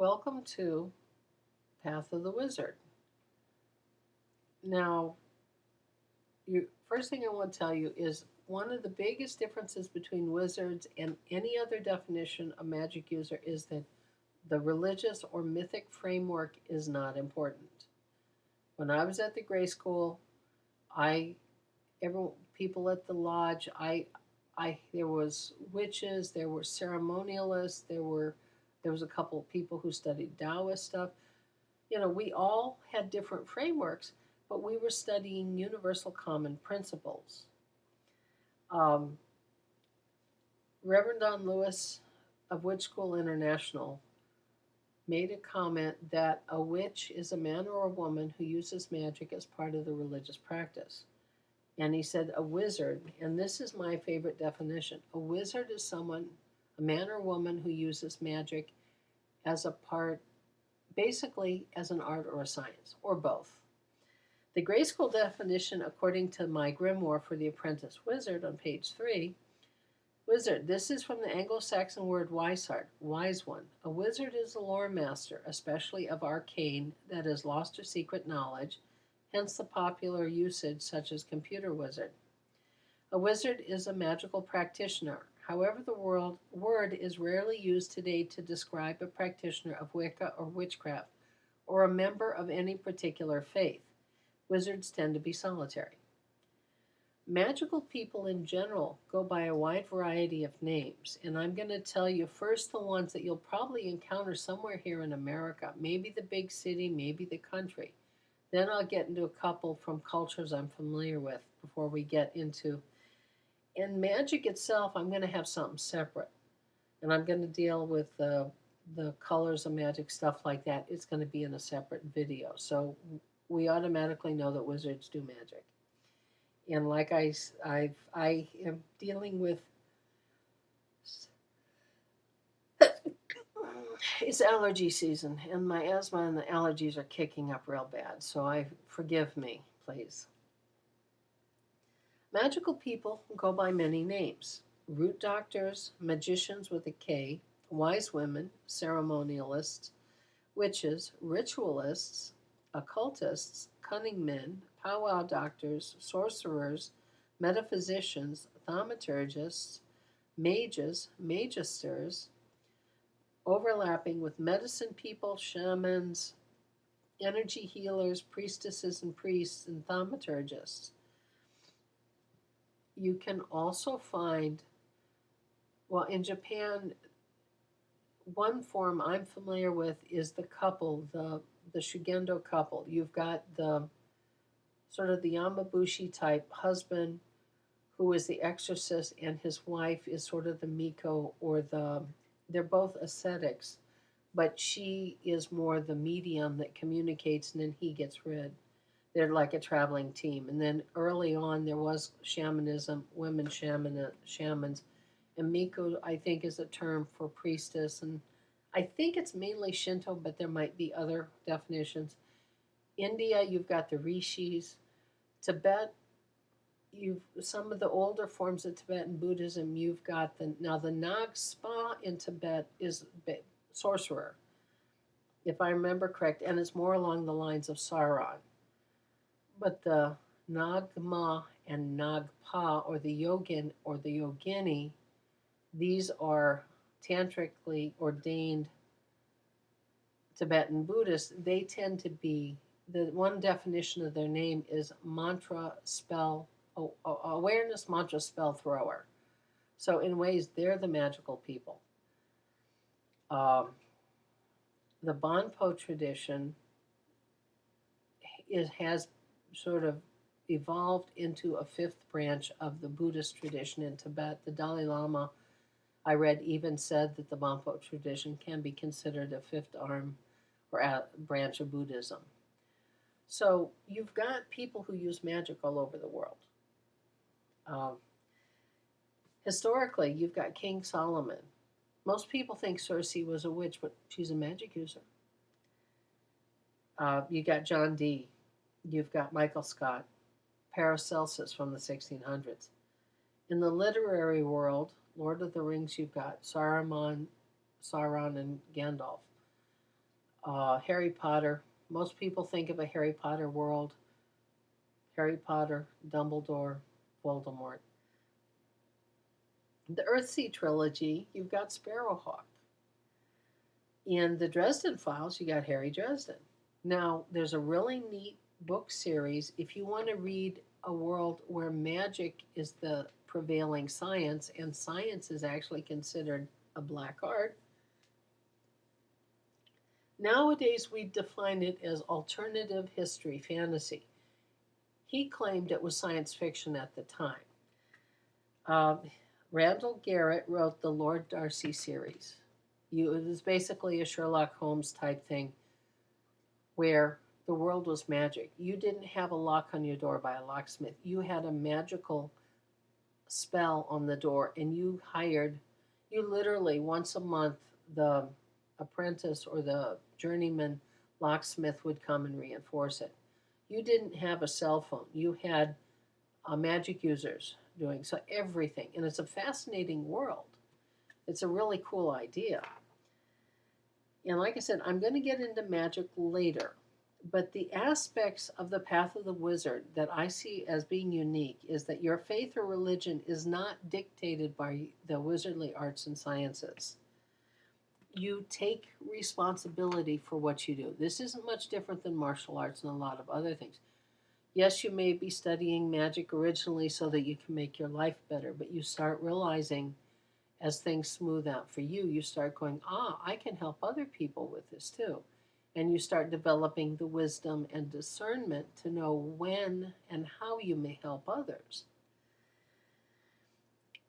Welcome to Path of the Wizard. Now, first thing I want to tell you is one of the biggest differences between wizards and any other definition of magic user is that the religious or mythic framework is not important. When I was at the Gray School, I every people at the lodge, there was witches, there were ceremonialists, there was a couple of people who studied Taoist stuff. We all had different frameworks, but we were studying universal common principles. Um, Reverend Don Lewis of Witch School International made a comment that a witch is a man or a woman who uses magic as part of the religious practice. And he said a wizard, and this is my favorite definition, a wizard is someone, a man or woman who uses magic as a part, basically as an art or a science, or both. The Gray School definition, according to my grimoire for the apprentice wizard on page 3, wizard, this is from the Anglo-Saxon word weisard, wise one. A wizard is a lore master, especially of arcane, that is lost or secret knowledge, hence the popular usage such as computer wizard. A wizard is a magical practitioner. However, the word is rarely used today to describe a practitioner of Wicca or witchcraft, or a member of any particular faith. Wizards tend to be solitary. Magical people in general go by a wide variety of names, and I'm going to tell you first the ones that you'll probably encounter somewhere here in America, maybe the big city, maybe the country. Then I'll get into a couple from cultures I'm familiar with before we get into. In magic itself, I'm going to have something separate, and I'm going to deal with the colors of magic, stuff like that. It's going to be in a separate video. So we automatically know that wizards do magic. And like I am dealing with, it's allergy season, and my asthma and the allergies are kicking up real bad. So forgive me, please. Magical people go by many names: root doctors, magicians with a K, wise women, ceremonialists, witches, ritualists, occultists, cunning men, powwow doctors, sorcerers, metaphysicians, thaumaturgists, mages, magisters, overlapping with medicine people, shamans, energy healers, priestesses and priests, and thaumaturgists. You can also find, well, in Japan, one form I'm familiar with is the couple, the Shugendo couple. You've got the sort of the Yamabushi type husband who is the exorcist, and his wife is sort of the Miko, they're both ascetics, but she is more the medium that communicates and then he gets rid. They're like a traveling team. And then early on, there was shamanism, women shamans. And Miko, I think, is a term for priestess. And I think it's mainly Shinto, but there might be other definitions. India, you've got the rishis. Tibet, you've some of the older forms of Tibetan Buddhism. You've got the Nag Spa in Tibet is sorcerer, if I remember correct, and it's more along the lines of Sauron. But the Nagma and Nagpa, or the Yogin or the Yogini, these are tantrically ordained Tibetan Buddhists. They tend to be, the one definition of their name is mantra spell, awareness mantra spell thrower. So in ways, they're the magical people. Um, the Bonpo tradition has sort of evolved into a fifth branch of the Buddhist tradition in Tibet. The Dalai Lama, I read, even said that the Bonpo tradition can be considered a fifth arm or a branch of Buddhism. So you've got people who use magic all over the world. Um, Historically, you've got King Solomon. Most people think Circe was a witch, but she's a magic user. You got John Dee. You've got Michael Scott, Paracelsus from the 1600s. In the literary world, Lord of the Rings, you've got Sauron and Gandalf. Harry Potter. Most people think of a Harry Potter world. Harry Potter, Dumbledore, Voldemort. The Earthsea trilogy, you've got Sparrowhawk. In the Dresden Files, you got Harry Dresden. Now, there's a really neat book series if you want to read a world where magic is the prevailing science and science is actually considered a black art. Nowadays, we define it as alternative history fantasy. He claimed it was science fiction at the time. Uh, Randall Garrett wrote the Lord Darcy series. It was basically a Sherlock Holmes type thing where the world was magic. You didn't have a lock on your door by a locksmith. You had a magical spell on the door, and you literally once a month, the apprentice or the journeyman locksmith would come and reinforce it. You didn't have a cell phone. You had magic users doing so everything, and it's a fascinating world. It's a really cool idea. And like I said, I'm going to get into magic later. But the aspects of the path of the wizard that I see as being unique is that your faith or religion is not dictated by the wizardly arts and sciences. You take responsibility for what you do. This isn't much different than martial arts and a lot of other things. Yes, you may be studying magic originally so that you can make your life better, but you start realizing as things smooth out for you, you start going, I can help other people with this too. And you start developing the wisdom and discernment to know when and how you may help others.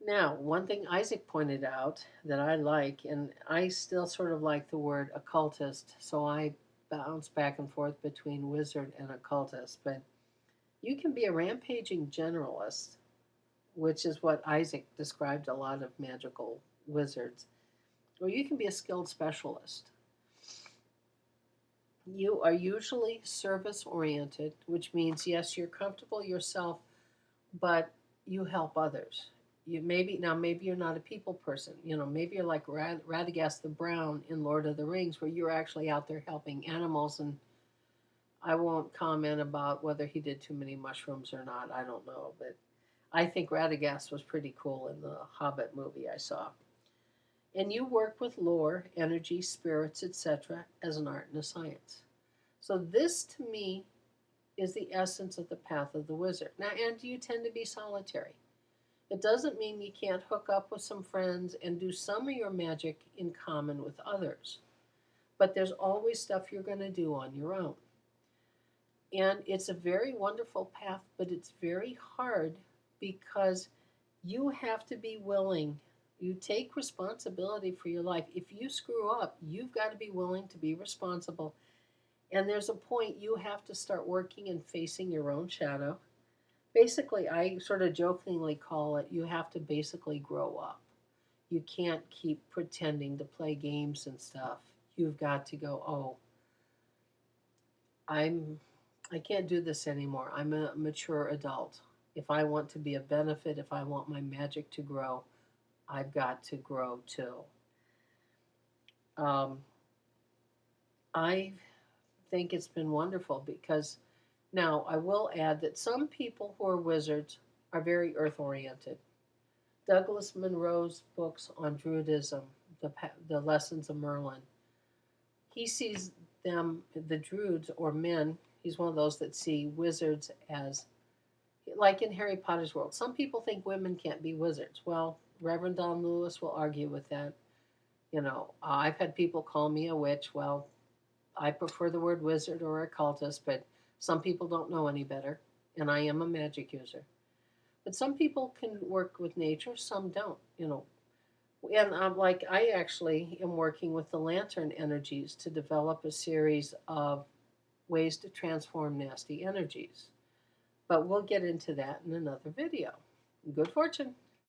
Now, one thing Isaac pointed out that I like, and I still sort of like the word occultist, so I bounce back and forth between wizard and occultist, but you can be a rampaging generalist, which is what Isaac described a lot of magical wizards, or you can be a skilled specialist. You are usually service oriented, which means, yes, you're comfortable yourself, but you help others. Maybe you're not a people person. Maybe you're like Radagast the Brown in Lord of the Rings, where you're actually out there helping animals. And I won't comment about whether he did too many mushrooms or not. I don't know, but I think Radagast was pretty cool in the Hobbit movie I saw. And you work with lore, energy, spirits, etc., as an art and a science. So this, to me, is the essence of the path of the wizard. Now, and you tend to be solitary. It doesn't mean you can't hook up with some friends and do some of your magic in common with others. But there's always stuff you're going to do on your own. And it's a very wonderful path, but it's very hard because you have to be willing. You take responsibility for your life. If you screw up, you've got to be willing to be responsible. And there's a point you have to start working and facing your own shadow. Basically, I sort of jokingly call it, you have to basically grow up. You can't keep pretending to play games and stuff. You've got to go, I can't do this anymore. I'm a mature adult. If I want to be a benefit, if I want my magic to grow, I've got to grow too. I think it's been wonderful because now I will add that some people who are wizards are very earth oriented. Douglas Monroe's books on Druidism, the Lessons of Merlin, he sees them, the Druids or men, he's one of those that see wizards as, like in Harry Potter's world. Some people think women can't be wizards. Well, Reverend Don Lewis will argue with that. I've had people call me a witch. Well, I prefer the word wizard or occultist, but some people don't know any better, and I am a magic user. But some people can work with nature, some don't, And I actually am working with the lantern energies to develop a series of ways to transform nasty energies. But we'll get into that in another video. Good fortune.